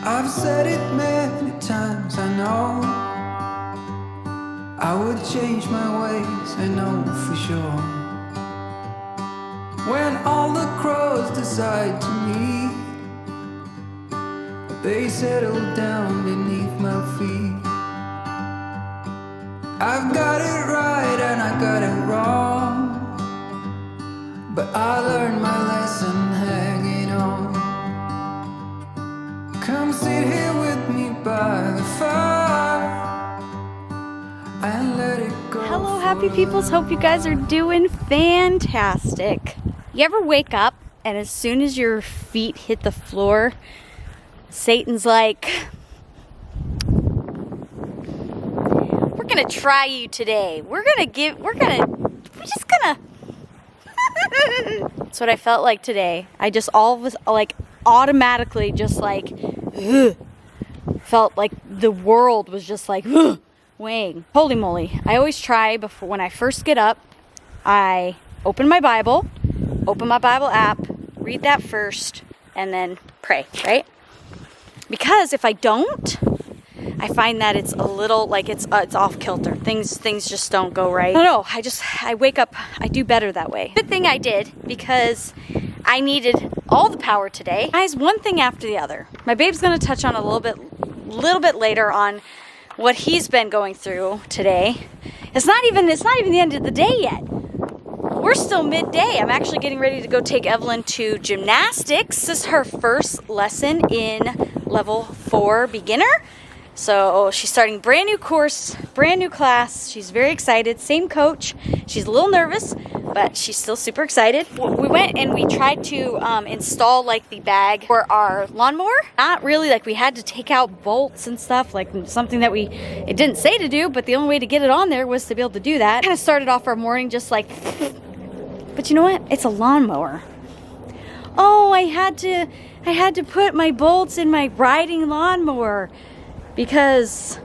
I've said it many times, I know I would change my ways, I know for sure. When all the crows decide to meet, they settle down beneath my feet. I've got it right and I got it wrong, but I learned my lesson hanging on. Come sit here with me by the fire and let it go. Hello, happy peoples. Hope you guys are doing fantastic. You ever wake up and as soon as your feet hit the floor, Satan's like, we're gonna try you today. We're just gonna. That's what I felt like today. I just automatically just like, felt like the world was just like, weighing. Holy moly. I always try before, when I first get up, I open my Bible app, read that first, and then pray, right? Because if I don't, I find that it's a little like it's off kilter. Things just don't go right. I don't know. I wake up, I do better that way. Good thing I did, because I needed all the power today. Guys, one thing after the other. My babe's gonna touch on a little bit later on what he's been going through today. It's not even the end of the day yet. We're still midday. I'm actually getting ready to go take Evelyn to gymnastics. This is her first lesson in level 4 beginner. So she's starting brand new course, brand new class. She's very excited. Same coach. She's a little nervous, but she's still super excited. We went and we tried to install like the bag for our lawnmower. Not really, like we had to take out bolts and stuff, like something that it didn't say to do, but the only way to get it on there was to be able to do that. Kind of started off our morning just like, but you know what? It's a lawnmower. Oh, I had to put my bolts in my riding lawnmower, because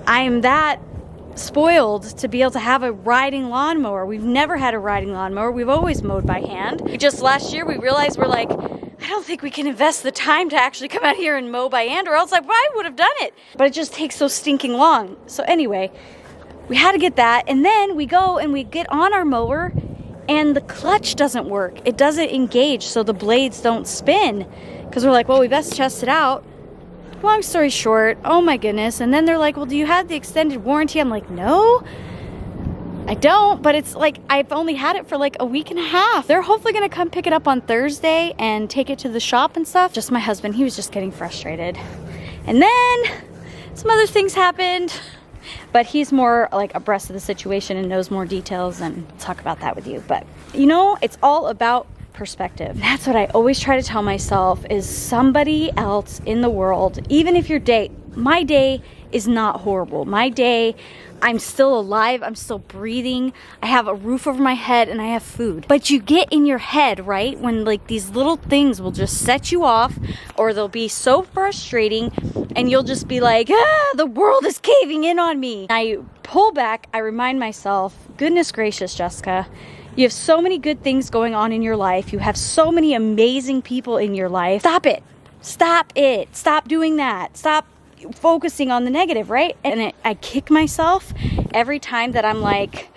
I'm that spoiled to be able to have a riding lawnmower. We've never had a riding lawnmower. We've always mowed by hand. Just last year we realized we're like, I don't think we can invest the time to actually come out here and mow by hand, or else I probably would have done it. But it just takes so stinking long. So anyway, we had to get that, and then we go and we get on our mower and the clutch doesn't work. It doesn't engage, so the blades don't spin. Because we're like, well, we best test it out. Long story short, oh my goodness. And then they're like, well, do you have the extended warranty? I'm like, no, I don't. But it's like, I've only had it for like a week and a half. They're hopefully going to come pick it up on Thursday and take it to the shop and stuff. Just my husband, he was just getting frustrated. And then some other things happened, but he's more like abreast of the situation and knows more details, and I'll talk about that with you. But you know, it's all about perspective. That's what I always try to tell myself, is somebody else in the world, even if my day is not horrible. My day, I'm still alive, I'm still breathing, I have a roof over my head, and I have food. But you get in your head, right, when like these little things will just set you off, or they'll be so frustrating, and you'll just be like, the world is caving in on me. I pull back, I remind myself, goodness gracious, Jessica, you have so many good things going on in your life. You have so many amazing people in your life. Stop it. Stop it. Stop doing that. Stop focusing on the negative, right? And I kick myself every time that I'm like,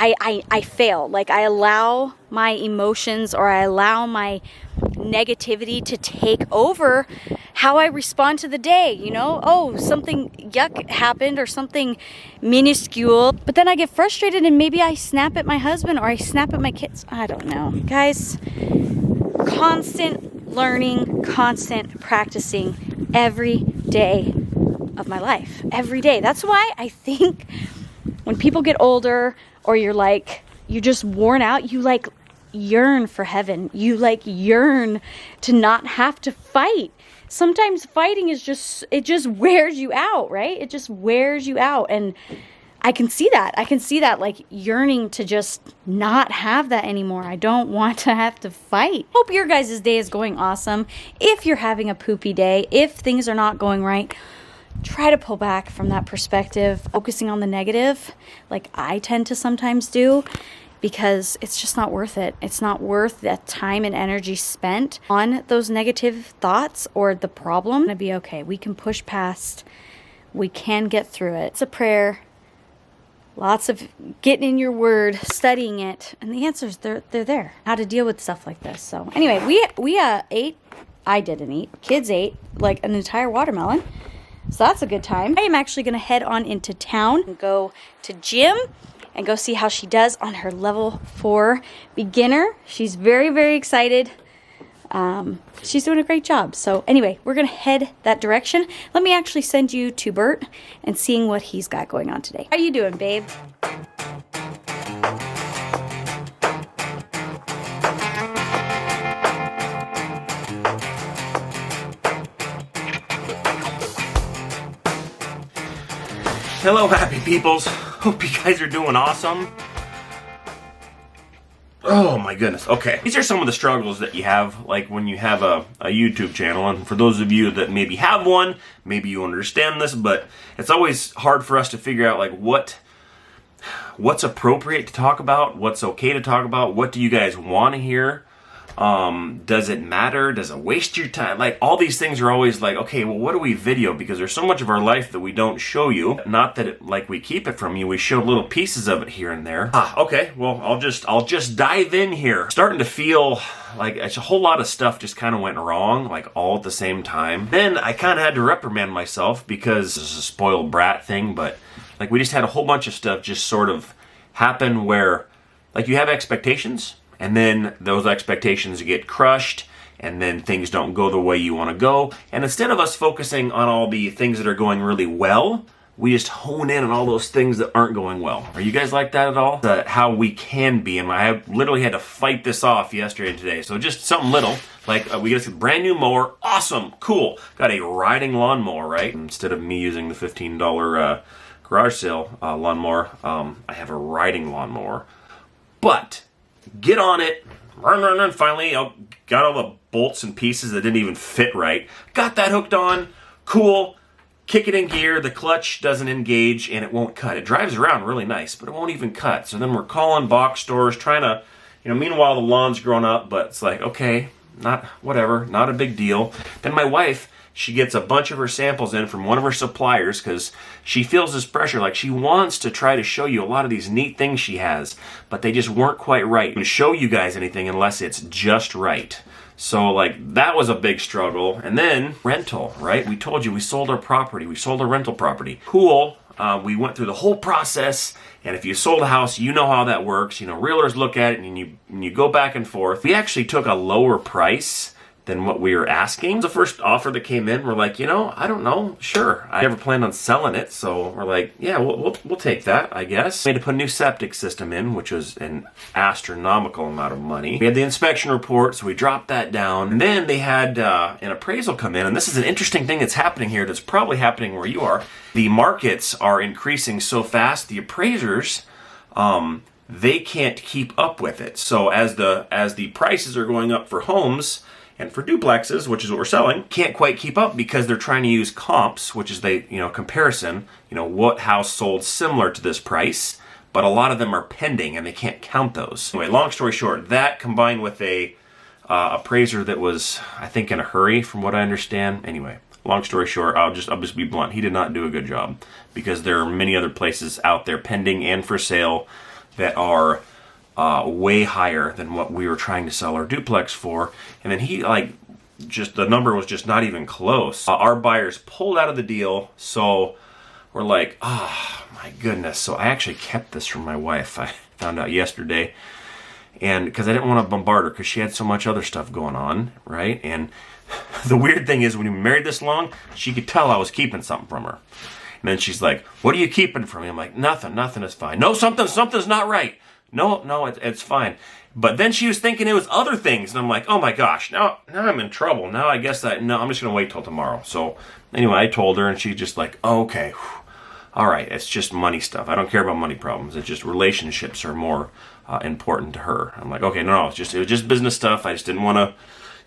I fail. Like I allow my emotions, or I allow my negativity to take over how I respond to the day, you know? Oh, something yuck happened, or something minuscule, but then I get frustrated and maybe I snap at my husband, or I snap at my kids. I don't know. Guys, constant learning, constant practicing every day of my life. Every day. That's why I think when people get older, or you're just worn out, you like yearn for heaven. You like yearn to not have to fight. Sometimes fighting it just wears you out, right? It just wears you out. And I can see that like yearning to just not have that anymore. I don't want to have to fight. Hope your guys' day is going awesome. If you're having a poopy day, if things are not going right, try to pull back from that perspective, focusing on the negative, like I tend to sometimes do, because it's just not worth it. It's not worth the time and energy spent on those negative thoughts or the problem. It's gonna be okay. We can push past. We can get through it. It's a prayer. Lots of getting in your word, studying it, and the answers, they're there. How to deal with stuff like this. So anyway, we ate. I didn't eat. Kids ate like an entire watermelon. So that's a good time. I am actually going to head on into town and go to gym and go see how she does on her level 4 beginner. She's very, very excited. She's doing a great job. So anyway, we're going to head that direction. Let me actually send you to Bert and seeing what he's got going on today. How you doing, babe? Hello, happy peoples. Hope you guys are doing awesome. Oh my goodness. Okay. These are some of the struggles that you have, like when you have a YouTube channel. And for those of you that maybe have one, maybe you understand this, but it's always hard for us to figure out like what's appropriate to talk about, what's okay to talk about, what do you guys want to hear? Does it matter? Does it waste your time? Like all these things are always like, okay, well, what do we video? Because there's so much of our life that we don't show you. Not that it, like we keep it from you. We show little pieces of it here and there. Okay. Well, I'll just dive in here. Starting to feel like it's a whole lot of stuff just kind of went wrong, like all at the same time. Then I kind of had to reprimand myself because this is a spoiled brat thing, but like we just had a whole bunch of stuff just sort of happen where like you have expectations. And then those expectations get crushed, and then things don't go the way you want to go. And instead of us focusing on all the things that are going really well, we just hone in on all those things that aren't going well. Are you guys like that at all? How we can be, and I literally had to fight this off yesterday and today. So just something little, like we got a brand new mower, awesome, cool. Got a riding lawnmower, right? Instead of me using the $15 garage sale lawnmower, I have a riding lawnmower. But get on it, run. Finally, I got all the bolts and pieces that didn't even fit right. Got that hooked on, cool. Kick it in gear, the clutch doesn't engage and it won't cut. It drives around really nice, but it won't even cut. So then we're calling box stores, trying to, meanwhile the lawn's grown up, but it's like, okay, not a big deal. Then my wife, she gets a bunch of her samples in from one of her suppliers because she feels this pressure, like she wants to try to show you a lot of these neat things she has, but they just weren't quite right. To show you guys anything unless it's just right. So like that was a big struggle. And then rental, right? We told you we sold our property. We sold our rental property. Cool. We went through the whole process. And if you sold a house, you know how that works. Realtors look at it and you go back and forth. We actually took a lower price than what we were asking. The first offer that came in, we're like, I don't know, sure. I never planned on selling it, so we're like, yeah, we'll take that, I guess. We had to put a new septic system in, which was an astronomical amount of money. We had the inspection report, so we dropped that down. And then they had an appraisal come in, and this is an interesting thing that's happening here that's probably happening where you are. The markets are increasing so fast, the appraisers, they can't keep up with it. So as the prices are going up for homes, and for duplexes, which is what we're selling, can't quite keep up because they're trying to use comps, which is comparison, what house sold similar to this price, but a lot of them are pending and they can't count those. Anyway, long story short, that combined with a appraiser that was, I think, in a hurry from what I understand. Anyway, long story short, I'll just be blunt. He did not do a good job because there are many other places out there pending and for sale that are way higher than what we were trying to sell our duplex for. And then he the number was just not even close. Our buyers pulled out of the deal. So we're like, oh my goodness. So I actually kept this from my wife. I found out yesterday. And because I didn't want to bombard her because she had so much other stuff going on, right? And the weird thing is when we married this long, she could tell I was keeping something from her. And then she's like, what are you keeping from me? I'm like, nothing is fine. No, something's not right. No, it's fine. But then she was thinking it was other things, and I'm like, oh my gosh, now I'm in trouble. Now I guess I'm just going to wait till tomorrow. So anyway, I told her, and she's just like, oh, okay, all right, it's just money stuff. I don't care about money problems. It's just relationships are more important to her. I'm like, okay, no, it was just business stuff. I just didn't want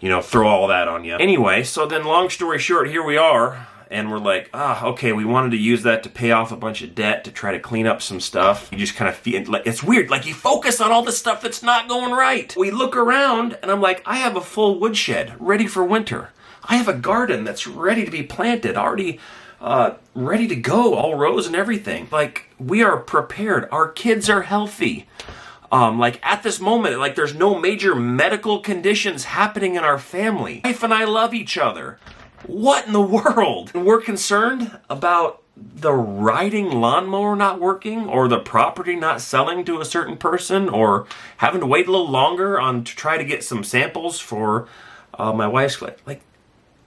to, throw all that on you. Anyway, so then long story short, here we are. and we're like, okay, we wanted to use that to pay off a bunch of debt, to try to clean up some stuff. You just kind of feel like it's weird. Like you focus on all the stuff that's not going right. We look around and I'm like, I have a full woodshed ready for winter. I have a garden that's ready to be planted, already ready to go, all rows and everything. Like we are prepared. Our kids are healthy. Like at this moment, like there's no major medical conditions happening in our family. Wife and I love each other. What in the world? And we're concerned about the riding lawnmower not working, or the property not selling to a certain person, or having to wait a little longer to try to get some samples for my wife's. Like,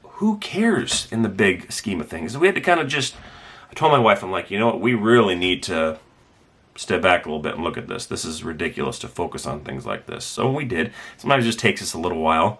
who cares in the big scheme of things? We had to kind of I told my wife, I'm like, you know what, we really need to step back a little bit and look at this. This is ridiculous to focus on things like this. So we did. Sometimes it just takes us a little while.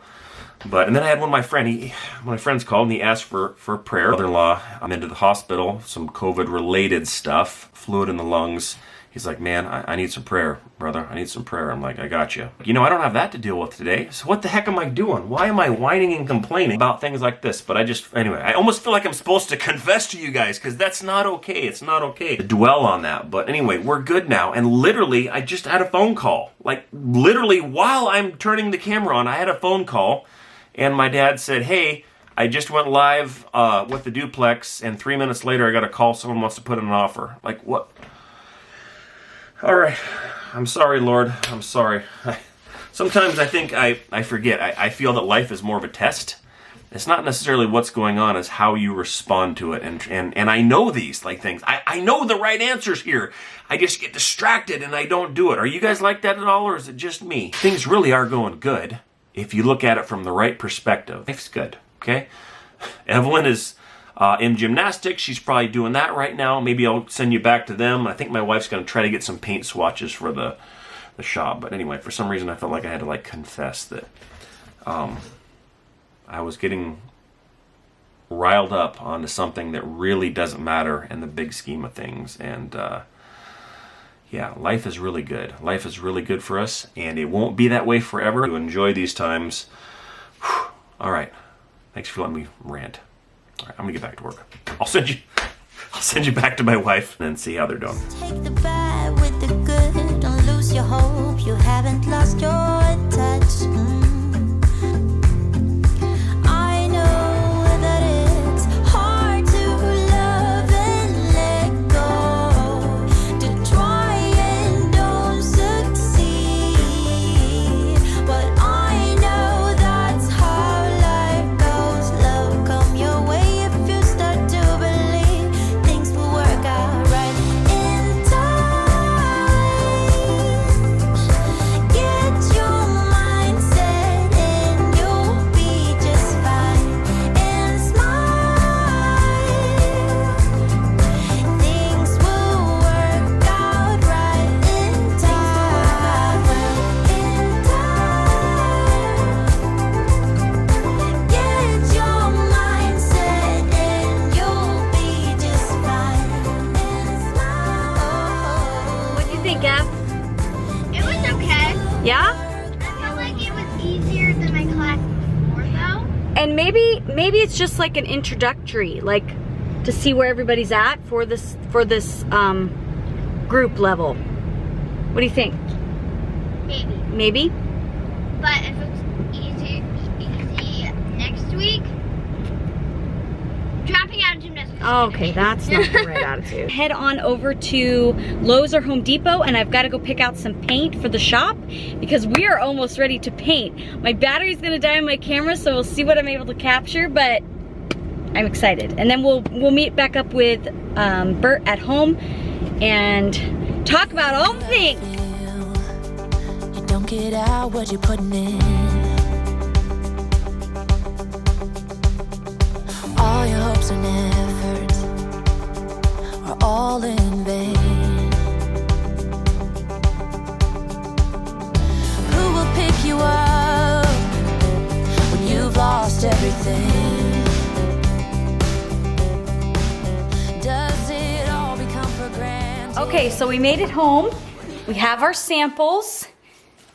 And then I had one of my friends called and he asked for prayer. Mother-in-law, I'm into the hospital, some COVID-related stuff, fluid in the lungs. He's like, man, I need some prayer, brother. I need some prayer. I'm like, I got you. You know, I don't have that to deal with today. So what the heck am I doing? Why am I whining and complaining about things like this? But anyway, I almost feel like I'm supposed to confess to you guys, because that's not okay. It's not okay to dwell on that. But anyway, we're good now. And literally, I just had a phone call. Like literally while I'm turning the camera on, I had a phone call. And my dad said, hey, I just went live with the duplex, and 3 minutes later I got a call, someone wants to put in an offer. Like, what? All right. I'm sorry, Lord. I'm sorry. Sometimes I think I forget. I feel that life is more of a test. It's not necessarily what's going on, it's how you respond to it. And I know these things. I know the right answers here. I just get distracted and I don't do it. Are you guys like that at all, or is it just me? Things really are going good if you look at it from the right perspective. Life's good, okay? Evelyn is in gymnastics. She's probably doing that right now. Maybe I'll send you back to them. I think my wife's going to try to get some paint swatches for the shop. But anyway, for some reason I felt like I had to confess that I was getting riled up onto something that really doesn't matter in the big scheme of things. And yeah, life is really good. Life is really good for us, and it won't be that way forever. To enjoy these times. Whew. All right. Thanks for letting me rant. All right, I'm gonna get back to work. I'll send you back to my wife and then see how they're doing. Take the bad with the good. Don't lose your hope. You haven't lost your touch. I know that it's hard to love and let go, to try and don't succeed, but I know that's how life goes. Love come your way if you start to believe things will work out right in time. Get your mindset and you'll be just fine. And smile. Things will work out right in time. Get your mindset and you'll be just fine. And smile. What do you think, Gab? It was okay. Yeah? I feel like it was easier than my class before, though. And maybe it's just like an introductory, like to see where everybody's at for this group level. What do you think? Maybe. Maybe? But if it's easy next week, dropping out of gymnastics. Oh, okay, that's not the right attitude. Head on over to Lowe's or Home Depot, and I've got to go pick out some paint for the shop because we are almost ready to paint. My battery's gonna die on my camera, so we'll see what I'm able to capture, but I'm excited. And then we'll meet back up with Bert at home and talk about all the things. You don't get out what you're putting in. All your hopes and efforts are all in vain. Who will pick you up when you've lost everything? Does it all become for granted? Okay, so we made it home. We have our samples.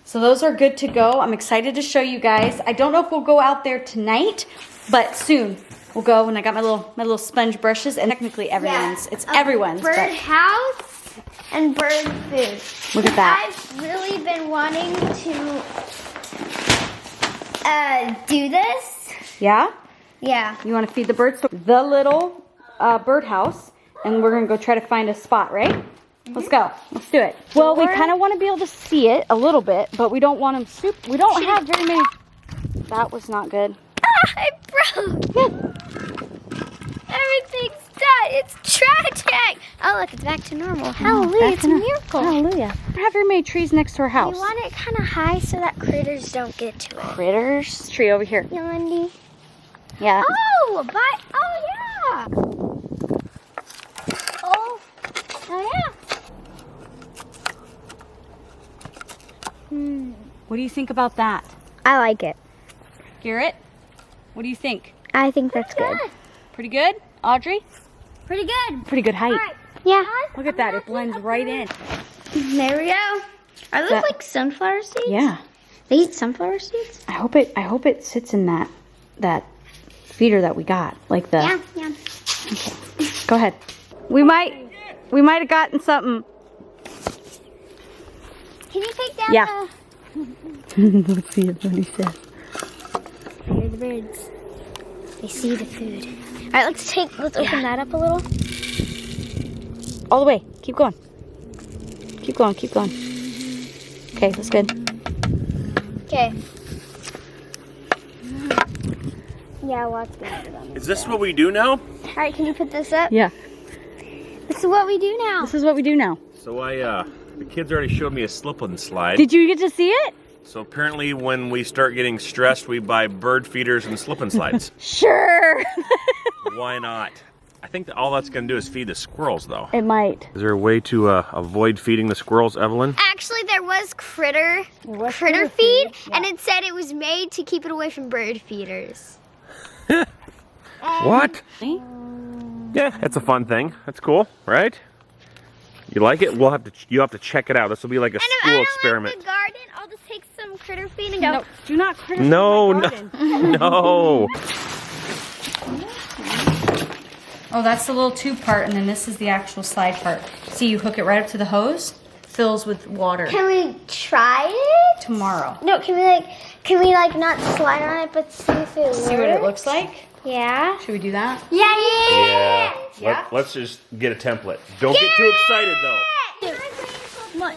So those are good to go. I'm excited to show you guys. I don't know if we'll go out there tonight, but soon. we'll go, and I got my little sponge brushes, and technically everyone's. It's everyone's. Bird But house and bird food. look at that. I've really been wanting to do this. Yeah? Yeah. You want to feed the birds? The little birdhouse, and we're gonna go try to find a spot, right? Let's go. Let's do it. Well, we kind of want to be able to see it a little bit, but we don't want them super. We don't have very many. That was not good. I broke. Everything's done. It's tragic. Oh, look, it's back to normal. Hallelujah, it's a miracle. Hallelujah. We don't have very many trees next to our house. You want it kind of high so that critters don't get to it. Critters. Tree over here. Yolandi. Yeah. Oh, yeah. Oh yeah. What do you think about that, I like it. Garrett? What do you think? I think that's good. Pretty good, Audrey? Pretty good. Pretty good height. Yeah. Look at that. It blends right in. There we go. Are those That- like sunflower seeds? Yeah. They eat sunflower seeds? I hope it sits in that feeder that we got, like the. Yeah. Go ahead. We might have gotten something. Can you take down Yeah. Let's see what he says. Here are the birds. They see the food. All right, let's open that up a little. All the way. Keep going. Keep going. Keep going. Okay, that's good. Okay. Yeah, watch that. Is this what we do now? All right, can you put this up? Yeah. This is what we do now. This is what we do now. So the kids already showed me a slip and slide. Did you get to see it? So apparently when we start getting stressed, we buy bird feeders and slip and slides. Sure. Why not? I think that all that's going to do is feed the squirrels, though. It might. Is there a way to avoid feeding the squirrels, Evelyn? Actually, there was critter critter feed, feed, and it said it was made to keep it away from bird feeders. What? Yeah, it's a fun thing. That's cool, right? You like it? You have to check it out. This will be like a And if I school don't experiment. like the garden, I'll just take some critter feed and go. No, do not criticize No, my no, garden. no. Oh, that's the little tube part, and then this is the actual slide part. See, you hook it right up to the hose, fills with water. Can we try it? Tomorrow. No, can we not slide on it, but see if it works? See what it looks like? Yeah. Should we do that? Yeah. Yeah. Let's just get a template. Don't get too excited, though. What?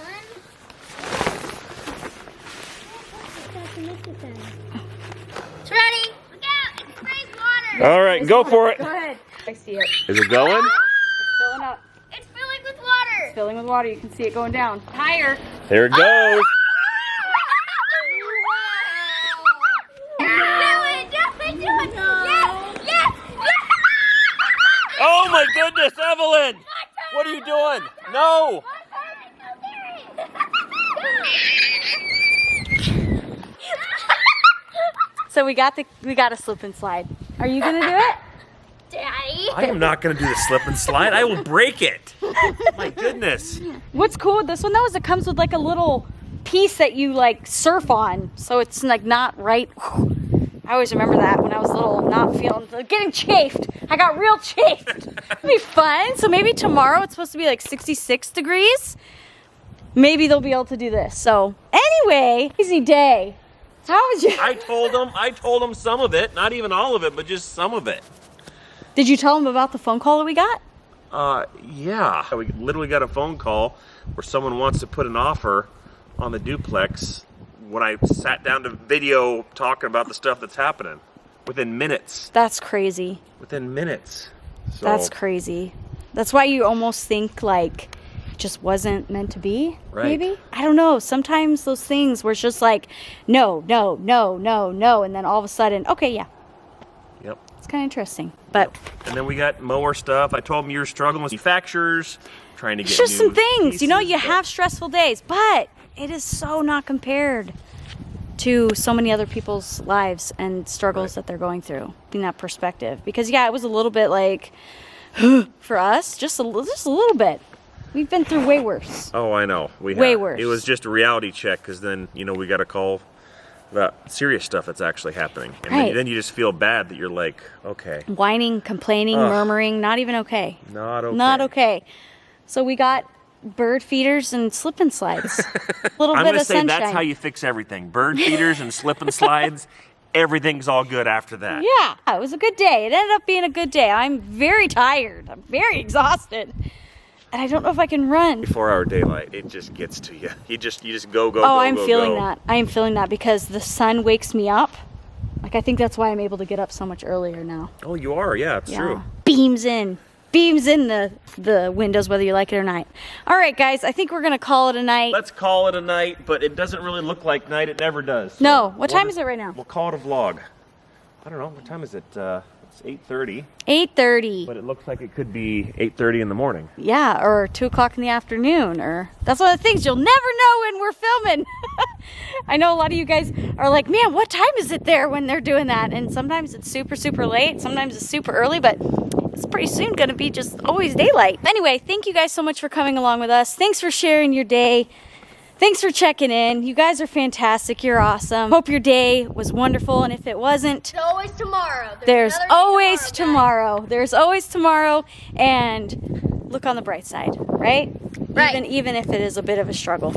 It's ready. Look out! It sprays water. All right, go for it. Go ahead. I see it. Is it going? It's filling up. It's filling with water. It's filling with water. You can see it going down. Higher. There it goes. Oh my goodness, Evelyn! What are you doing? No! So we got a slip and slide. Are you gonna do it? Daddy. I am not going to do the slip and slide. I will break it. My goodness. What's cool with this one though is it comes with like a little piece that you like surf on, so it's like not right. I always remember that when I was little, not feeling, getting chafed. I got real chafed. It'd be fun. So maybe tomorrow it's supposed to be like 66 degrees. Maybe they'll be able to do this. So anyway, easy day. How was your? I told them some of it, not even all of it, but just some of it. Did you tell them about the phone call that we got? Yeah. We literally got a phone call where someone wants to put an offer on the duplex when I sat down to video talking about the stuff that's happening within minutes. That's crazy. Within minutes. So, That's crazy. That's why you almost think like it just wasn't meant to be. Right. Maybe? I don't know. Sometimes those things where it's just like, no, no, no, no, no. And then all of a sudden, okay, yeah. Yep. It's kind of interesting. But And then we got mower stuff. I told them you're struggling with manufacturers, trying to get it's just new some things. You know, pieces, you but- have stressful days, but it is so not compared to so many other people's lives and struggles that they're going through in that perspective. Because yeah, it was a little bit like for us, just a little bit. We've been through way worse. Oh, I know. We Way have. worse. It was just a reality check because then, we got a call the serious stuff that's actually happening. And Right. then you just feel bad that you're like, okay, Whining, complaining, murmuring, not even okay. not okay. Not okay. So we got bird feeders and slip and slides. A little I'm bit gonna of say sunshine. that's how you fix everything. Bird feeders and slip and slides. Everything's all good after that. Yeah, it was a good day. It ended up being a good day. I'm very tired. I'm very exhausted. And I don't know if I can run. 4-hour daylight, it just gets to you. You just go. Oh, I'm feeling that. I am feeling that because the sun wakes me up. Like, I think that's why I'm able to get up so much earlier now. Oh, you are. Yeah, it's true. Beams in the windows, whether you like it or not. All right, guys, I think we're gonna call it a night. Let's call it a night, but it doesn't really look like night. It never does. So No, what time is it right now? We'll call it a vlog. I don't know. What time is it? It's 8:30. 8:30. But it looks like it could be 8:30 in the morning. Yeah, or 2 o'clock in the afternoon, or that's one of the things you'll never know when we're filming. I know a lot of you guys are like, man, what time is it there when they're doing that? And sometimes it's super, super late. Sometimes it's super early, but it's pretty soon going to be just always daylight. Anyway, thank you guys so much for coming along with us. Thanks for sharing your day. Thanks for checking in. You guys are fantastic. You're awesome. Hope your day was wonderful. And if it wasn't, There's always tomorrow. there's another day always guys. tomorrow. There's always tomorrow. And look on the bright side, right? Right. Even if it is a bit of a struggle.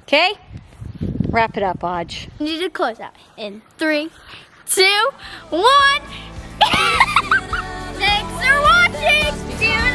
Okay? Wrap it up, Aj. You need to close out in 3, 2, 1. Thanks for watching. See you